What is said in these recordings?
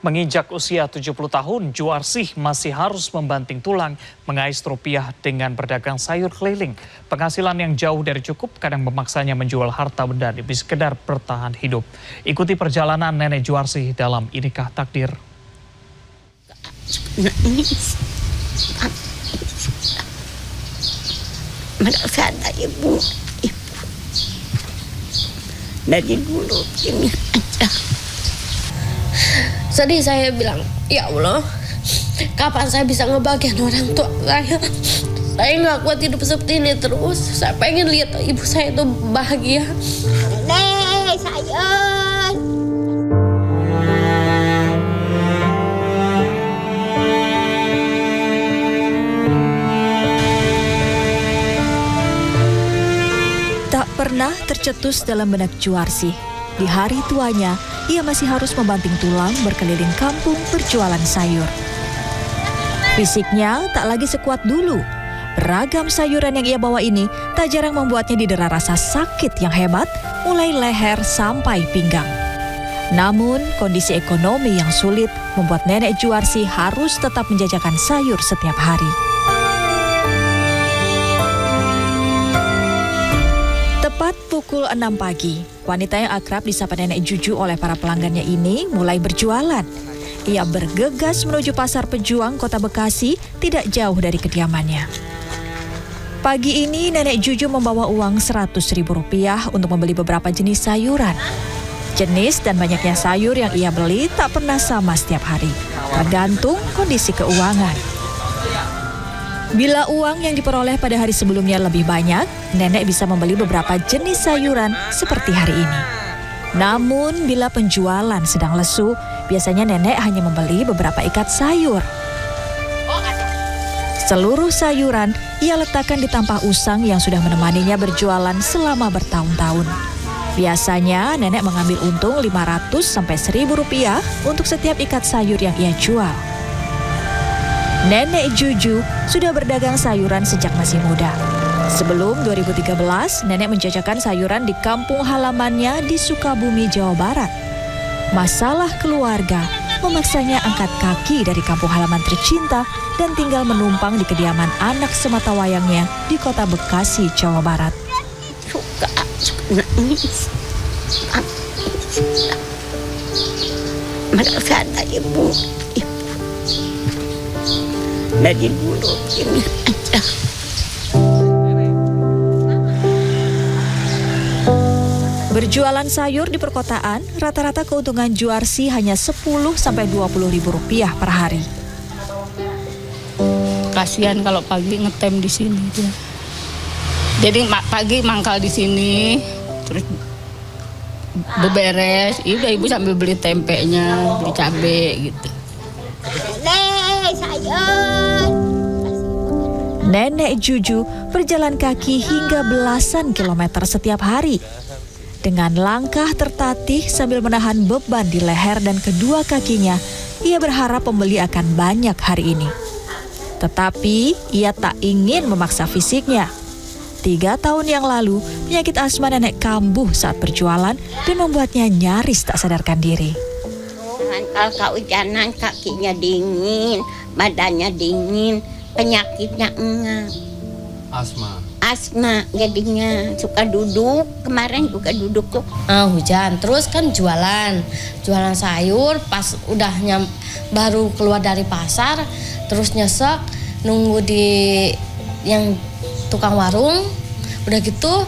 Menginjak usia 70 tahun, Juarsih masih harus membanting tulang mengais rupiah dengan berdagang sayur keliling. Penghasilan yang jauh dari cukup kadang memaksanya menjual harta benda demi sekedar bertahan hidup. Ikuti perjalanan nenek Juarsih dalam Inikah Takdir. Merasa ada ibu dari dulu ini aja. Sedih, saya bilang, ya Allah, kapan saya bisa ngebahagiain orang tua saya? Saya nggak kuat hidup seperti ini terus. Saya pengen lihat ibu saya itu bahagia. Nenek, sayang. Tak pernah tercetus dalam benak Juarsih. Di hari tuanya, ia masih harus membanting tulang berkeliling kampung berjualan sayur. Fisiknya tak lagi sekuat dulu. Beragam sayuran yang ia bawa ini tak jarang membuatnya didera rasa sakit yang hebat, mulai leher sampai pinggang. Namun, kondisi ekonomi yang sulit membuat nenek Juarsih harus tetap menjajakan sayur setiap hari. Tepat pukul 6 pagi, wanita yang akrab disapa Nenek Juju oleh para pelanggannya ini mulai berjualan. Ia bergegas menuju Pasar Pejuang, Kota Bekasi, tidak jauh dari kediamannya. Pagi ini Nenek Juju membawa uang Rp100.000 untuk membeli beberapa jenis sayuran. Jenis dan banyaknya sayur yang ia beli tak pernah sama setiap hari, tergantung kondisi keuangan. Bila uang yang diperoleh pada hari sebelumnya lebih banyak, nenek bisa membeli beberapa jenis sayuran seperti hari ini. Namun, bila penjualan sedang lesu, biasanya nenek hanya membeli beberapa ikat sayur. Seluruh sayuran ia letakkan di tampah usang yang sudah menemaninya berjualan selama bertahun-tahun. Biasanya, nenek mengambil untung Rp500-Rp1.000 untuk setiap ikat sayur yang ia jual. Nenek Juju sudah berdagang sayuran sejak masih muda. Sebelum 2013, nenek menjajakan sayuran di kampung halamannya di Sukabumi, Jawa Barat. Masalah keluarga memaksanya angkat kaki dari kampung halaman tercinta dan tinggal menumpang di kediaman anak sematawayangnya di Kota Bekasi, Jawa Barat. Suka nangis. Merasa ada ibu dari dulu ini aja. Berjualan sayur di perkotaan, rata-rata keuntungan Juarsih hanya Rp10-Rp20.000 per hari. Kasihan kalau pagi ngetem di sini dia. Jadi pagi mangkal di sini, terus beberes, ibu sambil beli tempenya, beli cabai gitu. Nenek, sayang. Nenek Juju berjalan kaki hingga belasan kilometer setiap hari. Dengan langkah tertatih sambil menahan beban di leher dan kedua kakinya, ia berharap pembeli akan banyak hari ini. Tetapi ia tak ingin memaksa fisiknya. 3 tahun yang lalu, penyakit asma nenek kambuh saat berjualan dan membuatnya nyaris tak sadarkan diri. Kalau kehujanan kakinya dingin, badannya dingin, penyakitnya enggak. Asma jadinya suka duduk, kemarin juga duduk tuh. Hujan, terus kan jualan sayur, pas udah baru keluar dari pasar, terus nyesek, nunggu di yang tukang warung, udah gitu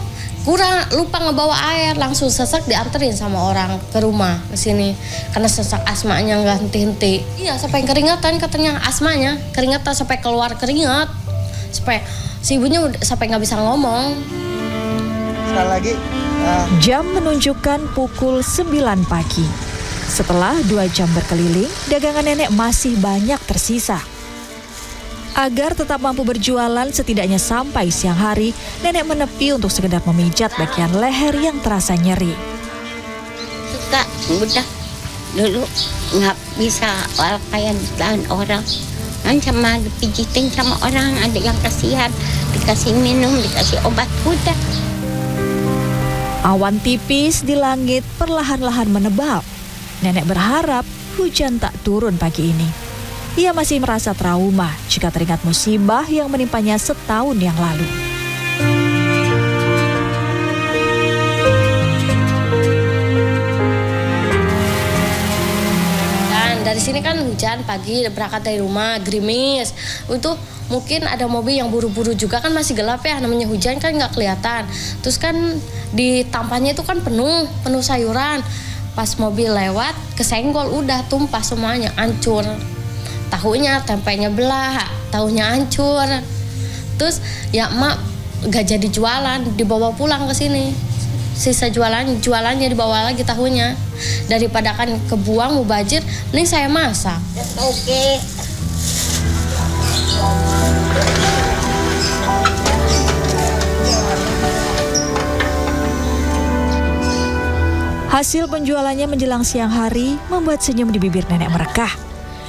lupa ngebawa air, langsung sesek dianterin sama orang ke rumah ke sini karena sesak asmanya nggak henti-henti. Iya, sampai keringetan katanya asmanya, keringetan sampai keluar keringat, sampai si ibunya sampai nggak bisa ngomong. Sekali lagi. Jam menunjukkan pukul 9 pagi. Setelah 2 jam berkeliling, dagangan nenek masih banyak tersisa. Agar tetap mampu berjualan setidaknya sampai siang hari, nenek menepi untuk sekedar memijat bagian leher yang terasa nyeri. Suka udah dulu nggak bisa kayak ditahan orang. Kan sama dipijitin sama orang, ada yang kasihan, dikasih minum, dikasih obat, udah. Awan tipis di langit perlahan-lahan menebal. Nenek berharap hujan tak turun pagi ini. Ia masih merasa trauma jika teringat musibah yang menimpanya setahun yang lalu. Dari sini kan hujan pagi, berangkat dari rumah, gerimis. Itu mungkin ada mobil yang buru-buru juga, kan masih gelap ya, namanya hujan kan nggak kelihatan. Terus kan di tampannya itu kan penuh sayuran. Pas mobil lewat, kesenggol, udah tumpah semuanya, hancur. Tahunya, tempenya belah, tahunya hancur. Terus ya emak gak jadi jualan, dibawa pulang ke sini. Sisa jualannya dibawa lagi tahunya. Daripada kan kebuang mubazir, mending saya masak. Oke. Hasil penjualannya menjelang siang hari membuat senyum di bibir nenek merekah.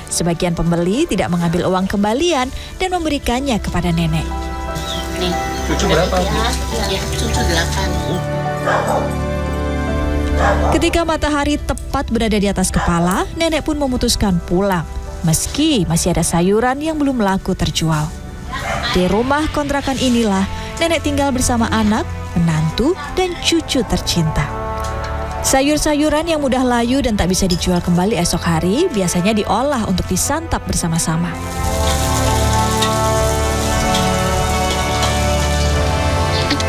Sebagian pembeli tidak mengambil uang kembalian dan memberikannya kepada nenek. Nih. Cucu berapa? Ya, cucu 8. Ketika matahari tepat berada di atas kepala, nenek pun memutuskan pulang, meski masih ada sayuran yang belum laku terjual. Di rumah kontrakan inilah, nenek tinggal bersama anak, menantu, dan cucu tercinta. Sayur-sayuran yang mudah layu dan tak bisa dijual kembali esok hari biasanya diolah untuk disantap bersama-sama.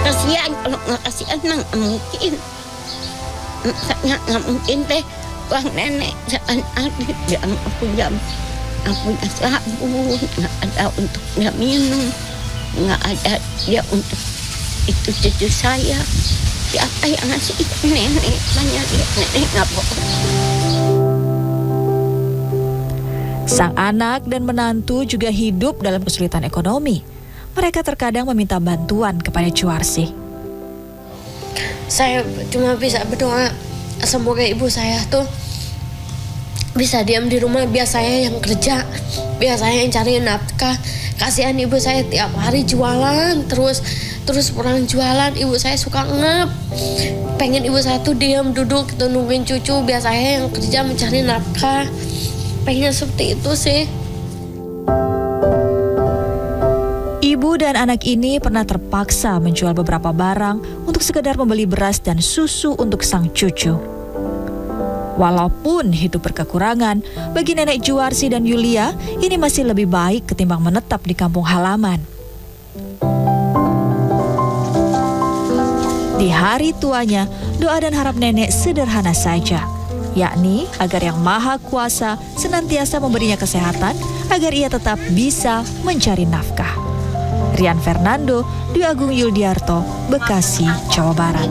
Kasihan, kalau nggak kasihan nggak mungkin. Nggak mungkin teh uang nenek jangan ada yang punya sabun, nggak ada untuk dia minum, nggak ada dia untuk itu cucu saya. Siapa yang ngasih itu nenek? Banyak dia nenek nggak bohong. Sang anak dan menantu juga hidup dalam kesulitan ekonomi. Mereka terkadang meminta bantuan kepada Juarsih. Saya cuma bisa berdoa semoga ibu saya tuh bisa diam di rumah, biar saya yang kerja, biar saya yang cari nafkah. Kasihan ibu saya tiap hari jualan terus pulang jualan. Ibu saya suka ngap, pengen ibu saya tuh diam duduk gitu nungguin cucu, biar saya yang kerja mencari nafkah. Pengen seperti itu sih. Ibu dan anak ini pernah terpaksa menjual beberapa barang untuk sekedar membeli beras dan susu untuk sang cucu. Walaupun hidup berkekurangan, bagi nenek Juarsih dan Yulia, ini masih lebih baik ketimbang menetap di kampung halaman. Di hari tuanya, doa dan harap nenek sederhana saja, yakni agar Yang Maha Kuasa senantiasa memberinya kesehatan agar ia tetap bisa mencari nafkah. Rian Fernando, Dwi Agung Yuldiarto, Bekasi, Jawa Barat.